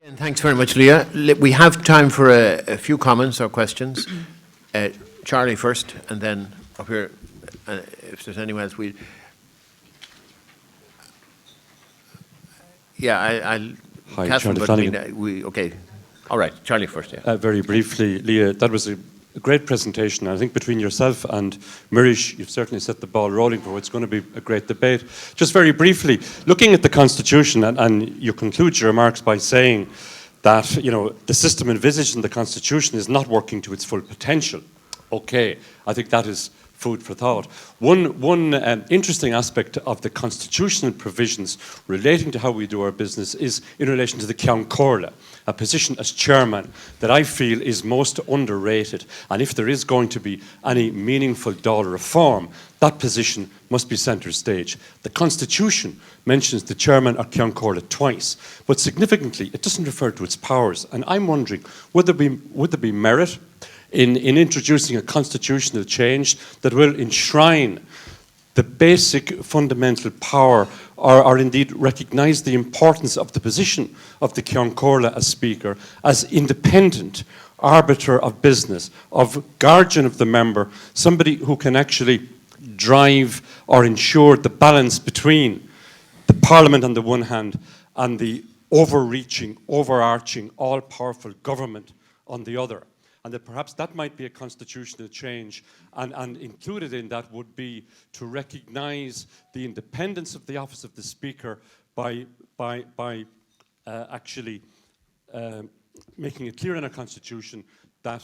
And thanks very much, Leah. We have time for a few comments or questions. Charlie first, and then up here, if there's anyone else, I'll. Hi, Catherine, Charlie but Flanagan. okay. All right, Charlie first, yeah. Very briefly, Leah, that was a great presentation. I think between yourself and Mirish, you've certainly set the ball rolling for what's going to be a great debate. Just very briefly, looking at the Constitution, and you conclude your remarks by saying that, you know, the system envisaged in the Constitution is not working to its full potential. Okay, I think that is food for thought. One interesting aspect of the constitutional provisions relating to how we do our business is in relation to the Ceann Comhairle, a position as chairman that I feel is most underrated. And if there is going to be any meaningful Dáil reform, that position must be centre stage. The Constitution mentions the chairman or Ceann Comhairle twice, but significantly it doesn't refer to its powers. And I'm wondering, would there be merit in introducing a constitutional change that will enshrine the basic fundamental power, or indeed recognise the importance of the position of the Ceann Comhairle as Speaker, as independent arbiter of business, of guardian of the member, somebody who can actually drive or ensure the balance between the Parliament on the one hand and the overreaching, overarching, all-powerful government on the other. And that perhaps that might be a constitutional change, and included in that would be to recognise the independence of the office of the Speaker by actually making it clear in our Constitution that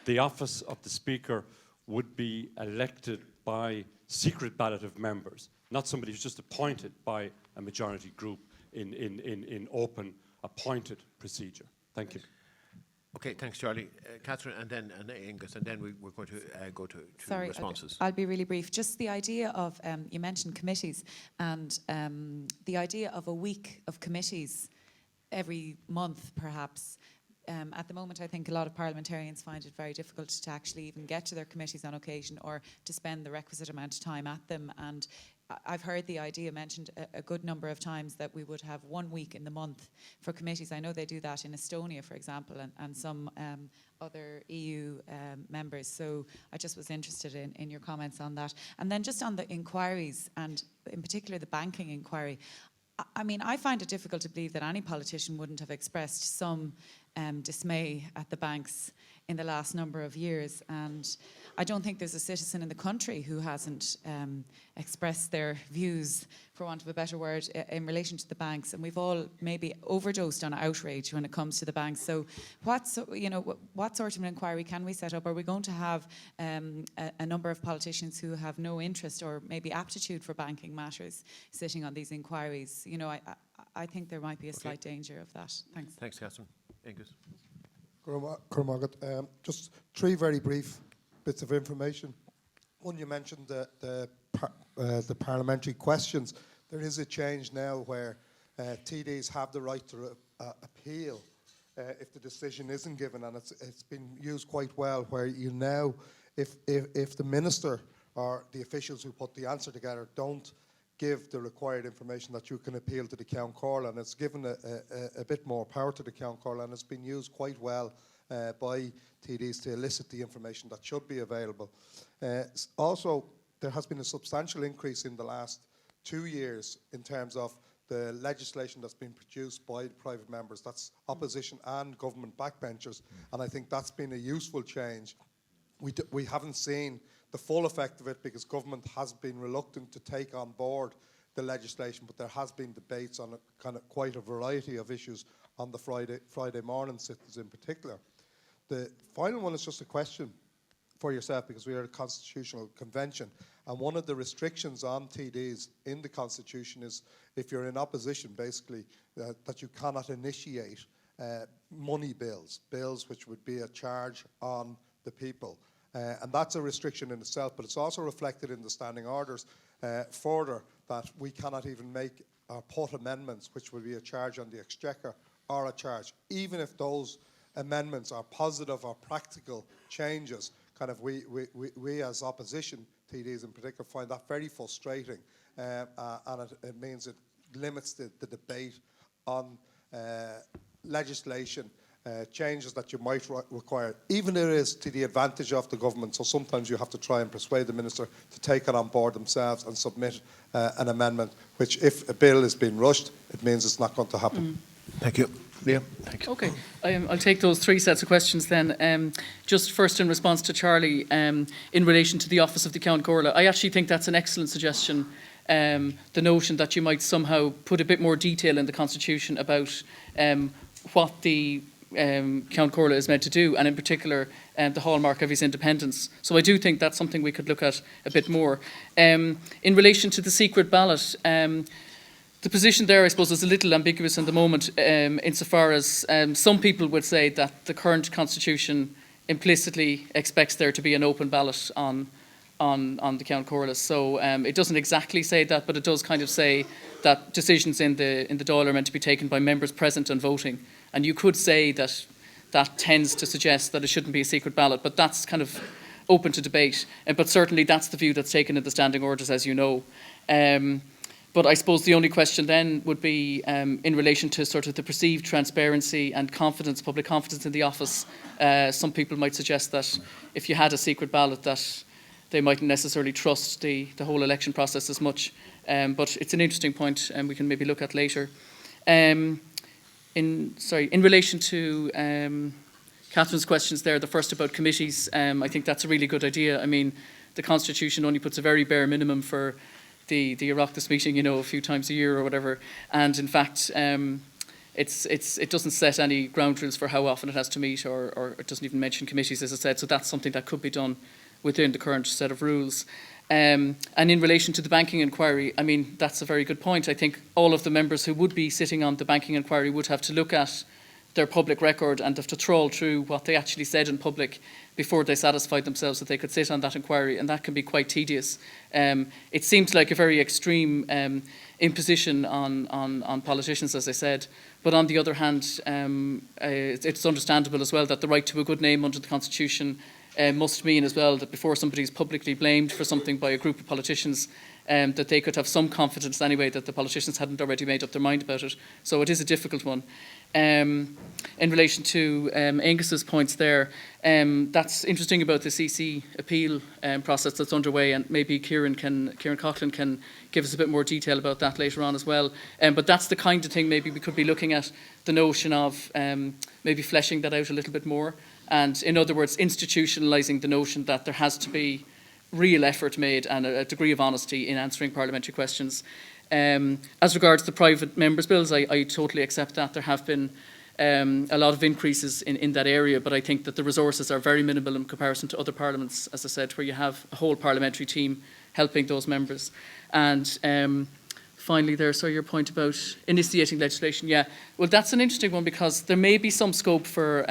the office of the Speaker would be elected by secret ballot of members, not somebody who's just appointed by a majority group in open appointed procedure. Thank you. Okay, thanks, Charlie. Catherine, and then Angus, and then we're going to go to responses. I'll be really brief. Just the idea of, you mentioned committees, and the idea of a week of committees every month, perhaps. At the moment, I think a lot of parliamentarians find it very difficult to actually even get to their committees on occasion, or to spend the requisite amount of time at them. And I've heard the idea mentioned a good number of times that we would have 1 week in the month for committees. I know they do that in Estonia, for example, and some other EU members. So I just was interested in your comments on that. And then just on the inquiries, and in particular the banking inquiry, I mean, I find it difficult to believe that any politician wouldn't have expressed some dismay at the banks in the last number of years. And I don't think there's a citizen in the country who hasn't expressed their views, for want of a better word, in relation to the banks. And we've all maybe overdosed on outrage when it comes to the banks. So what sort of an inquiry can we set up? Are we going to have a number of politicians who have no interest or maybe aptitude for banking matters sitting on these inquiries? You know, I think there might be a slight danger of that. Thanks. Thanks, Catherine. Angus. Just three very brief bits of information. One, you mentioned the parliamentary questions. There is a change now where TDs have the right to appeal if the decision isn't given, and it's been used quite well, where you now, if the minister or the officials who put the answer together don't give the required information, that you can appeal to the Ceann Comhairle, and it's given a bit more power to the Ceann Comhairle, and it's been used quite well by TDs to elicit the information that should be available. Also, there has been a substantial increase in the last 2 years in terms of the legislation that's been produced by private members. That's opposition and government backbenchers, and I think that's been a useful change. We haven't seen the full effect of it because government has been reluctant to take on board the legislation, but there has been debates on quite a variety of issues on the Friday morning sittings in particular. The final one is just a question for yourself, because we are a constitutional convention, and one of the restrictions on TDs in the constitution is if you're in opposition, basically, that you cannot initiate money bills which would be a charge on the people. And that's a restriction in itself, but it's also reflected in the standing orders further, that we cannot even make or put amendments which would be a charge on the Exchequer or a charge, even if those amendments are positive or practical changes. We as opposition, TDs in particular, find that very frustrating, and it means it limits the debate on legislation, changes that you might require, even if it is to the advantage of the government. So sometimes you have to try and persuade the minister to take it on board themselves and submit an amendment, which if a bill is being rushed, it means it's not going to happen. Thank you. Lia, thank you. Okay, I'll take those three sets of questions then. Just first in response to Charlie, in relation to the Office of the Count Gorla, I actually think that's an excellent suggestion. The notion that you might somehow put a bit more detail in the Constitution about what the Count Gorla is meant to do, and in particular the hallmark of his independence. So I do think that's something we could look at a bit more. In relation to the secret ballot, the position there, I suppose, is a little ambiguous in the moment, insofar as some people would say that the current Constitution implicitly expects there to be an open ballot on the Count Gorla. So it doesn't exactly say that, but it does kind of say that decisions in the Dáil are meant to be taken by members present and voting. And you could say that that tends to suggest that it shouldn't be a secret ballot, but that's kind of open to debate. But certainly that's the view that's taken in the standing orders, as you know. But I suppose the only question then would be in relation to sort of the perceived transparency and confidence, public confidence in the office. Some people might suggest that if you had a secret ballot, that they mightn't necessarily trust the whole election process as much. But it's an interesting point, and we can maybe look at later. In relation to Catherine's questions there, the first about committees, I think that's a really good idea. I mean, the Constitution only puts a very bare minimum for the Oireachtas meeting, you know, a few times a year or whatever. And in fact, it doesn't set any ground rules for how often it has to meet, or it doesn't even mention committees, as I said. So that's something that could be done within the current set of rules. And in relation to the banking inquiry, I mean, that's a very good point. I think all of the members who would be sitting on the banking inquiry would have to look at their public record and have to trawl through what they actually said in public before they satisfied themselves that they could sit on that inquiry, and that can be quite tedious. It seems like a very extreme imposition on politicians, as I said, but on the other hand, it's understandable as well that the right to a good name under the Constitution must mean as well that before somebody is publicly blamed for something by a group of politicians, that they could have some confidence anyway that the politicians hadn't already made up their mind about it. So it is a difficult one. In relation to Angus's points there, that's interesting about the CC appeal process that's underway, and maybe Kieran Coughlin can give us a bit more detail about that later on as well. But that's the kind of thing maybe we could be looking at, the notion of maybe fleshing that out a little bit more, and in other words institutionalising the notion that there has to be real effort made and a degree of honesty in answering parliamentary questions. As regards the private members' bills, I totally accept that. There have been a lot of increases in that area, but I think that the resources are very minimal in comparison to other parliaments, as I said, where you have a whole parliamentary team helping those members. And finally there, so your point about initiating legislation, yeah, well, that's an interesting one, because there may be some scope for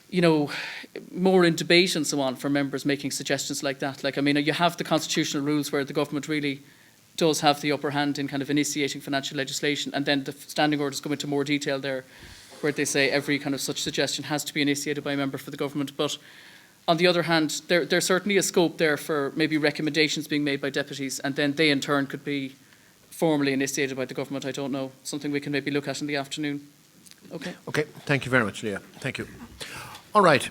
you know, more in debate and so on for members making suggestions like that. Like, I mean, you have the constitutional rules where the government really does have the upper hand in kind of initiating financial legislation, and then the standing orders go into more detail there, where they say every kind of such suggestion has to be initiated by a member for the government. But on the other hand, there's certainly a scope there for maybe recommendations being made by deputies, and then they in turn could be formally initiated by the government. I don't know, something we can maybe look at in the afternoon. Okay. Okay, thank you very much, Lia. Thank you. All right.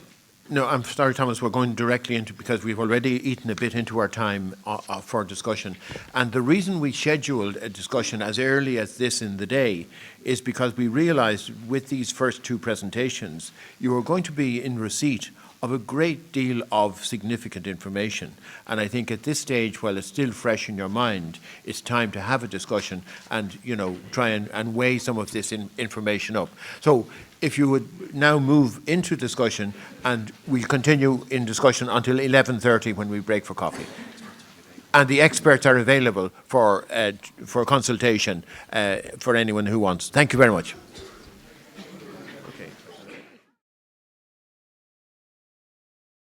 No, I'm sorry, Thomas, we're going directly into, because we've already eaten a bit into our time for discussion. And the reason we scheduled a discussion as early as this in the day is because we realised with these first two presentations, you were going to be in receipt of a great deal of significant information. And I think at this stage, while it's still fresh in your mind, it's time to have a discussion and, you know, try and weigh some of this information up. So if you would now move into discussion, and we'll continue in discussion until 11:30 when we break for coffee. And the experts are available for consultation for anyone who wants. Thank you very much.